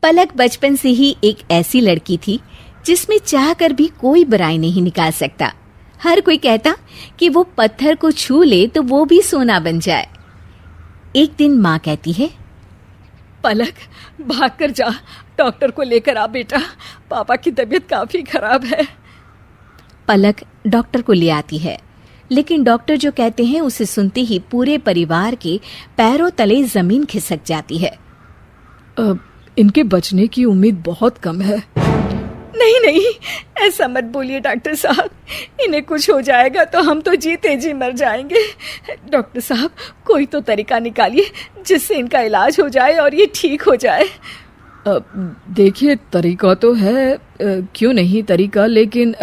पलक बचपन से ही एक ऐसी लड़की थी जिसमें चाहकर भी कोई बुराई नहीं निकाल सकता। हर कोई कहता कि वो पत्थर को छू ले तो वो भी सोना बन जाए। एक दिन माँ कहती है, पलक भागकर जा, डॉक्टर को लेकर आ बेटा, पापा की तबीयत काफी खराब है। पलक डॉक्टर को ले आती है, लेकिन डॉक्टर जो कहते हैं उसे सुनते ही पूरे परिवार के पैरों तले जमीन खिसक जाती है। इनके बचने की उम्मीद बहुत कम है। नहीं नहीं, ऐसा मत बोलिए डॉक्टर साहब, इन्हें कुछ हो जाएगा तो हम तो जीते जी मर जाएंगे। डॉक्टर साहब, कोई तो तरीका निकालिए जिससे इनका इलाज हो जाए और ये ठीक हो जाए। देखिए, तरीका तो है, क्यों नहीं तरीका, लेकिन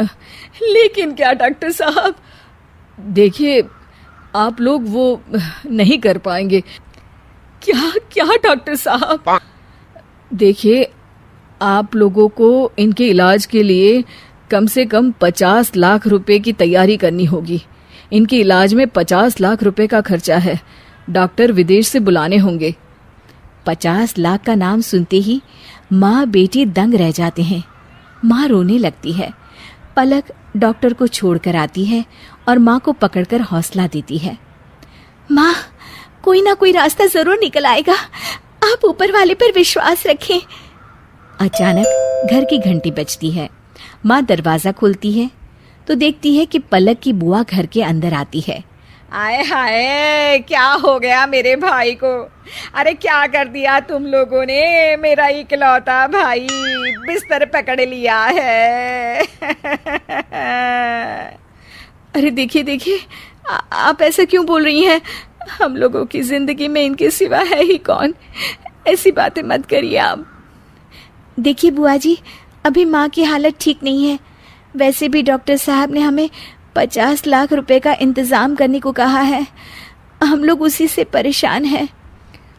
क्या डॉक्टर साहब? देखिए, आप लोग वो नहीं कर पाएंगे। क्या डॉक्टर साहब? देखिए, आप लोगों को इनके इलाज के लिए कम से कम 50 लाख रुपए की तैयारी करनी होगी। इनके इलाज में 50 लाख रुपए का खर्चा है। डॉक्टर विदेश से बुलाने होंगे। 50 लाख का नाम सुनते ही माँ बेटी दंग रह जाते हैं। माँ रोने लगती है। पलक डॉक्टर को छोड़कर आती है और माँ को पकड़कर हौसला देती है। माँ, कोई ना कोई रास्ता जरूर निकल आएगा, आप ऊपर वाले पर विश्वास रखें। अचानक घर की घंटी बजती है। माँ दरवाजा खोलती है तो देखती है कि पलक की बुआ घर के अंदर आती है। आए हाय, क्या हो गया मेरे भाई को? अरे क्या कर दिया तुम लोगों ने? मेरा इकलौता भाई बिस्तर पकड़ लिया है। अरे देखिए, आप ऐसा क्यों बोल रही हैं? हम लोगों की जिंदगी में इनके सिवा है ही कौन? ऐसी बातें मत करिए आप। देखिए बुआ जी, अभी माँ की हालत ठीक नहीं है। वैसे भी डॉक्टर साहब ने हमें 50 लाख रुपए का इंतजाम करने को कहा है। हम लोग उसी से परेशान हैं।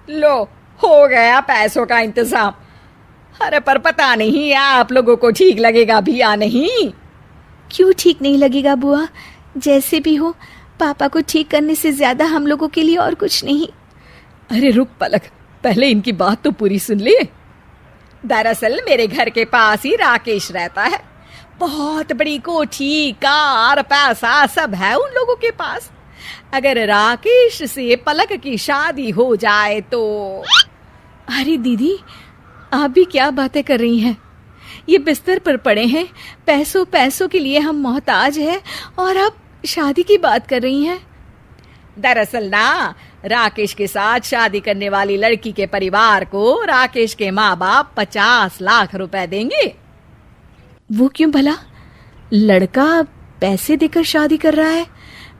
लो, हो गया पैसों का इंतजाम। अरे पर पता नहीं आप लोगों को ठीक लगेगा भी या नहीं। क्यों ठीक नहीं लगेगा बुआ? जैसे भी हो, पापा को ठीक करने से ज्यादा हम लोगों के लिए और कुछ नहीं। अरे रुक पलक, पहले इनकी बात तो पूरी सुन ले। दरअसल मेरे घर के पास ही राकेश रहता है। बहुत बड़ी कोठी, कार, पैसा सब है उन लोगों के पास। अगर राकेश से पलक की शादी हो जाए तो। अरे दीदी, आप भी क्या बातें कर रही हैं? ये बिस्तर पर पड़े हैं, पैसों के लिए हम मोहताज हैं और आप शादी की बात कर रही हैं। दरअसल ना, राकेश के साथ शादी करने वाली लड़की के परिवार को राकेश के माँ बाप 50 लाख रुपए देंगे। वो क्यों भला? लड़का पैसे देकर शादी कर रहा है?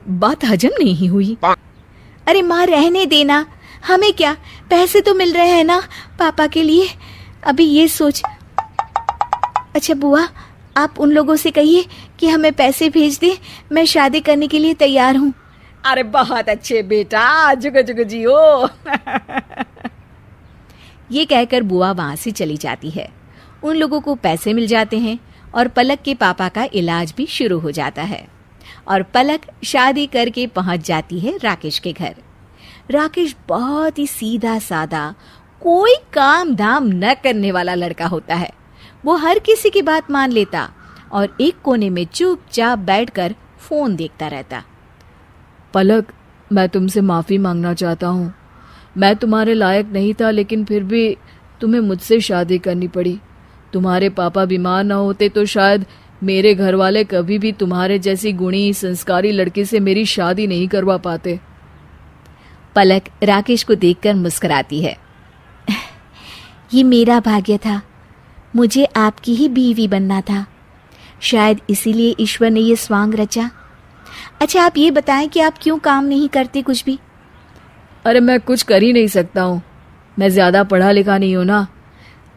बात हजम नहीं हुई। अरे माँ, रहने देना, हमें क्या, पैसे तो मिल रहे हैं ना पापा के लिए। अभी ये सोच। अच्छा बुआ, आप उन लोगों से कहिए कि हमें पैसे भेज दे, मैं शादी करने के लिए तैयार हूँ। अरे बहुत अच्छे बेटा, जुग जुग जियो। ये कहकर बुआ वहां से चली जाती है। उन लोगों को पैसे मिल जाते हैं और पलक के पापा का इलाज भी शुरू हो जाता है और पलक शादी करके पहुंच जाती है राकेश के घर। राकेश बहुत ही सीधा सादा, कोई काम धाम न करने वाला लड़का होता है। वो हर किसी की बात मान लेता और एक कोने में चुपचाप बैठकर फोन देखता रहता। पलक, मैं तुमसे माफ़ी मांगना चाहता हूँ। मैं तुम्हारे लायक नहीं था, लेकिन फिर भी तुम्हें मुझसे शादी करनी पड़ी। तुम्हारे पापा बीमार ना होते तो शायद मेरे घर वाले कभी भी तुम्हारे जैसी गुणी संस्कारी लड़की से मेरी शादी नहीं करवा पाते। पलक राकेश को देखकर मुस्कुराती है। ये मेरा भाग्य था, मुझे आपकी ही बीवी बनना था। शायद इसीलिए ईश्वर ने ये स्वांग रचा। अच्छा आप ये बताएं कि आप क्यों काम नहीं करते कुछ भी? अरे मैं कुछ कर ही नहीं सकता हूँ, मैं ज़्यादा पढ़ा लिखा नहीं हूँ ना।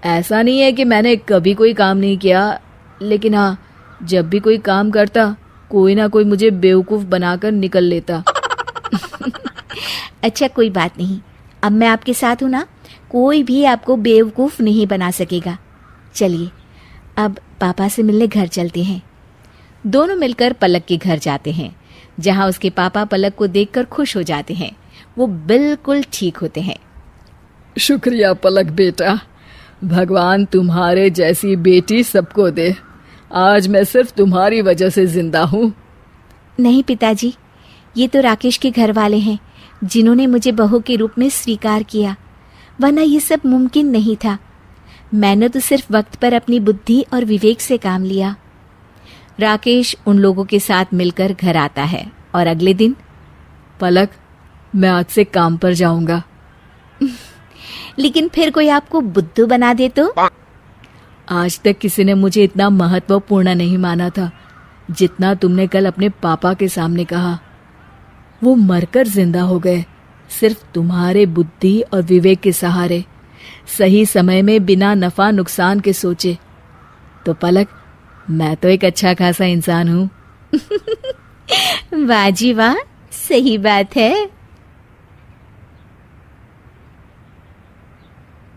ऐसा नहीं है कि मैंने कभी कोई काम नहीं किया, लेकिन हाँ, जब भी कोई काम करता कोई ना कोई मुझे बेवकूफ़ बनाकर निकल लेता। अच्छा कोई बात नहीं, अब मैं आपके साथ हूँ ना, कोई भी आपको बेवकूफ़ नहीं बना सकेगा। चलिए अब पापा से मिलने घर चलते हैं। दोनों मिलकर पलक के घर जाते हैं, जहाँ उसके पापा पलक को देखकर खुश हो जाते हैं। वो बिल्कुल ठीक होते हैं। शुक्रिया पलक बेटा, भगवान तुम्हारे जैसी बेटी सबको दे। आज मैं सिर्फ तुम्हारी वजह से जिंदा हूँ। नहीं पिताजी, ये तो राकेश के घर वाले हैं जिन्होंने मुझे बहू के रूप में स्वीकार किया, वरना ये सब मुमकिन नहीं था। मैंने तो सिर्फ वक्त पर अपनी बुद्धि और विवेक से काम लिया। राकेश उन लोगों के साथ मिलकर घर आता है और अगले दिन, पलक, मैं आज से काम पर जाऊंगा। लेकिन फिर कोई आपको बुद्धू बना दे तो? आज तक किसी ने मुझे इतना महत्वपूर्ण नहीं माना था जितना तुमने कल अपने पापा के सामने कहा। वो मरकर जिंदा हो गए सिर्फ तुम्हारे बुद्धि और विवेक के सहारे, सही समय में बिना नफा नुकसान के सोचे। तो पलक, मैं तो एक अच्छा खासा इंसान हूँ। वाह जी वाह, सही बात है।